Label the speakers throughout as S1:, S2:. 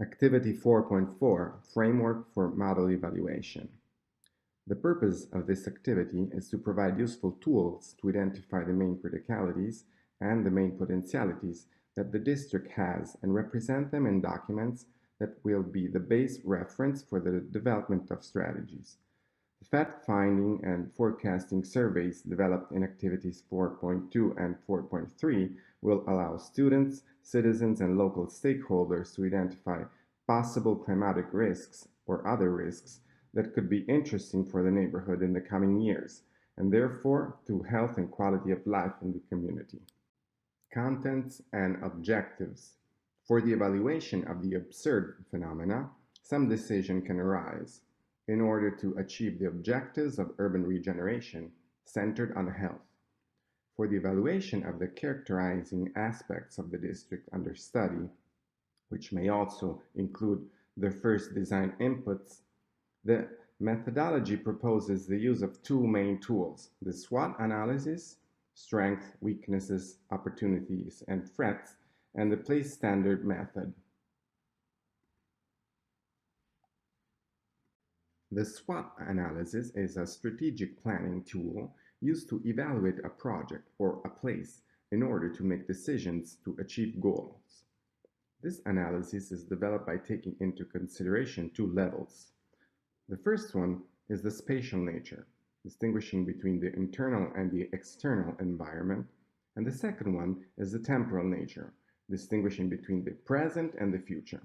S1: Activity 4.4 Framework for Model Evaluation. The purpose of this activity is to provide useful tools to identify the main criticalities and the main potentialities that the district has and represent them in documents that will be the base reference for the development of strategies. The fact-finding and forecasting surveys developed in activities 4.2 and 4.3 will allow students, citizens, and local stakeholders to identify possible climatic risks or other risks that could be interesting for the neighborhood in the coming years, and therefore to health and quality of life in the community. Contents and objectives. For the evaluation of the observed phenomena, some decision can arise in order to achieve the objectives of urban regeneration centered on health. For the evaluation of the characterizing aspects of the district under study, which may also include the first design inputs, the methodology proposes the use of two main tools, the SWOT analysis, strengths, weaknesses, opportunities, and threats, and the place standard method. The SWOT analysis is a strategic planning tool used to evaluate a project or a place in order to make decisions to achieve goals. This analysis is developed by taking into consideration two levels. The first one is the spatial nature, distinguishing between the internal and the external environment, and the second one is the temporal nature, distinguishing between the present and the future.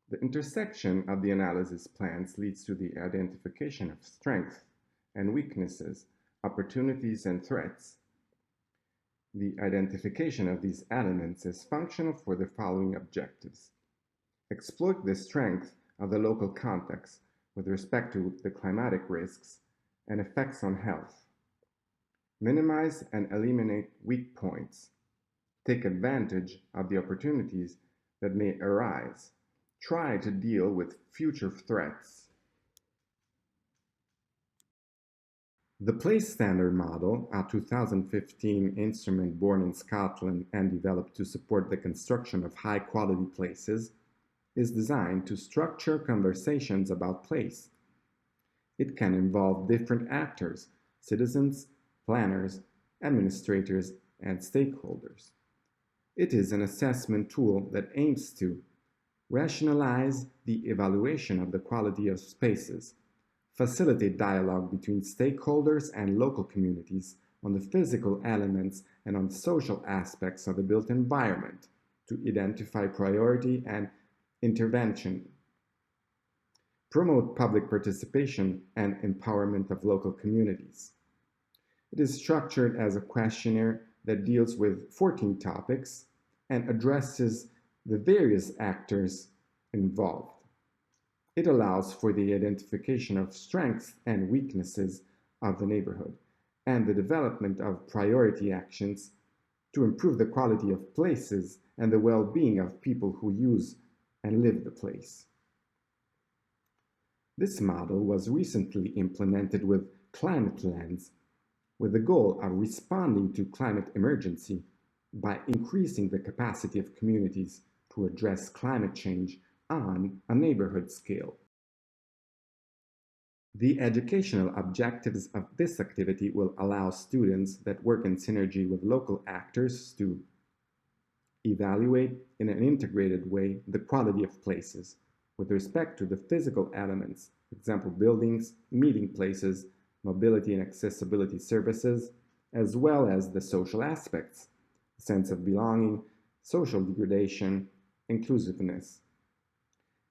S1: The intersection of the analysis plans leads to the identification of strengths and weaknesses, opportunities and threats. The identification of these elements is functional for the following objectives. Exploit the strength of the local context with respect to the climatic risks and effects on health. Minimize and eliminate weak points. Take advantage of the opportunities that may arise. Try to deal with future threats. The Place Standard Model, a 2015 instrument born in Scotland and developed to support the construction of high-quality places, is designed to structure conversations about place. It can involve different actors, citizens, planners, administrators, and stakeholders. It is an assessment tool that aims to rationalize the evaluation of the quality of spaces, facilitate dialogue between stakeholders and local communities on the physical elements and on social aspects of the built environment, to identify priority and intervention, promote public participation and empowerment of local communities. It is structured as a questionnaire that deals with 14 topics and addresses the various actors involved. It allows for the identification of strengths and weaknesses of the neighborhood and the development of priority actions to improve the quality of places and the well-being of people who use and live the place. This model was recently implemented with Climate Lens, with the goal of responding to climate emergency by increasing the capacity of communities to address climate change on a neighborhood scale. The educational objectives of this activity will allow students that work in synergy with local actors to evaluate in an integrated way the quality of places with respect to the physical elements, for example, buildings, meeting places, mobility and accessibility services, as well as the social aspects, sense of belonging, social degradation, inclusiveness.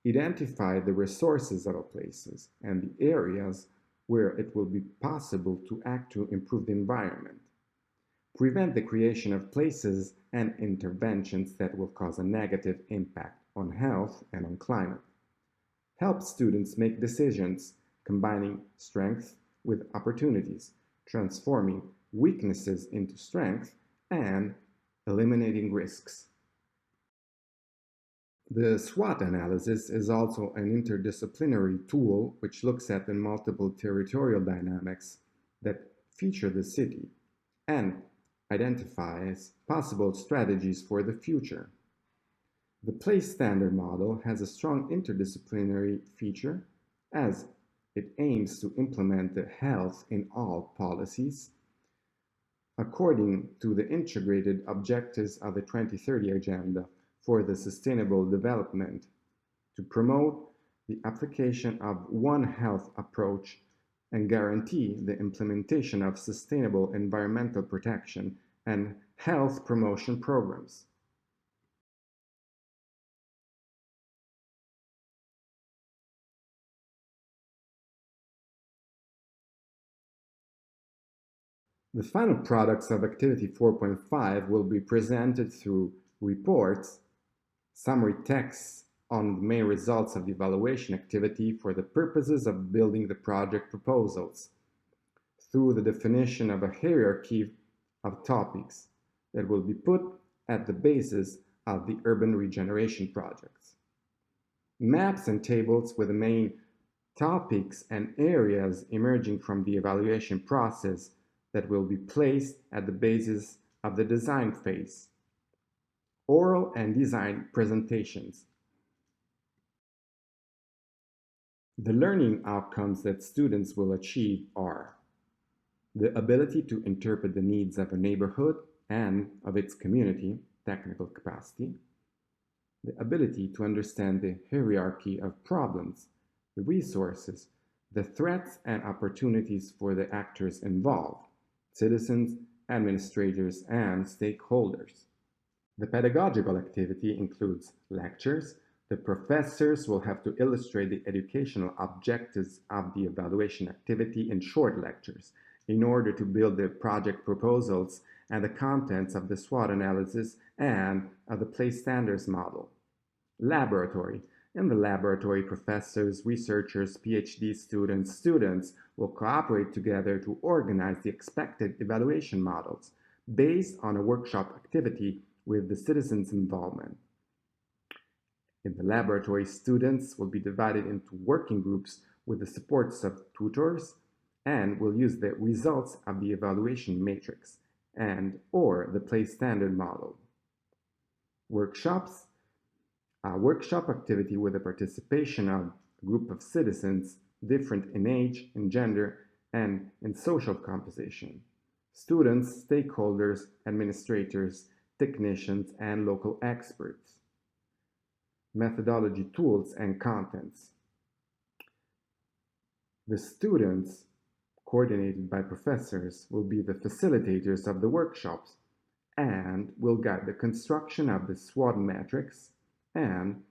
S1: Identify the resources of our places and the areas where it will be possible to act to improve the environment. Prevent the creation of places and interventions that will cause a negative impact on health and on climate. Help students make decisions combining strengths with opportunities, transforming weaknesses into strength, and eliminating risks. The SWOT analysis is also an interdisciplinary tool which looks at the multiple territorial dynamics that feature the city and identifies possible strategies for the future. The place standard model has a strong interdisciplinary feature as it aims to implement the health in all policies according to the integrated objectives of the 2030 Agenda for the Sustainable Development to promote the application of One Health approach and guarantee the implementation of sustainable environmental protection and health promotion programs. The final products of Activity 4.5 will be presented through reports, summary texts on the main results of the evaluation activity for the purposes of building the project proposals, through the definition of a hierarchy of topics that will be put at the basis of the urban regeneration projects. Maps and tables with the main topics and areas emerging from the evaluation process that will be placed at the basis of the design phase. Oral and design presentations. The learning outcomes that students will achieve are the ability to interpret the needs of a neighborhood and of its community, technical capacity, the ability to understand the hierarchy of problems, the resources, the threats and opportunities for the actors involved, citizens, administrators, and stakeholders. The pedagogical activity includes lectures. The professors will have to illustrate the educational objectives of the evaluation activity in short lectures in order to build the project proposals and the contents of the SWOT analysis and of the place standards model. Laboratory. In the laboratory, professors, researchers, PhD students will cooperate together to organize the expected evaluation models based on a workshop activity with the citizens' involvement. In the laboratory, students will be divided into working groups with the supports of tutors and will use the results of the evaluation matrix and or the place standard model. Workshops. A workshop activity with the participation of a group of citizens different in age, in gender, and in social composition. Students, stakeholders, administrators, technicians, and local experts. Methodology tools and contents. The students, coordinated by professors, will be the facilitators of the workshops and will guide the construction of the SWOT matrix and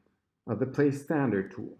S1: of the place standard tool.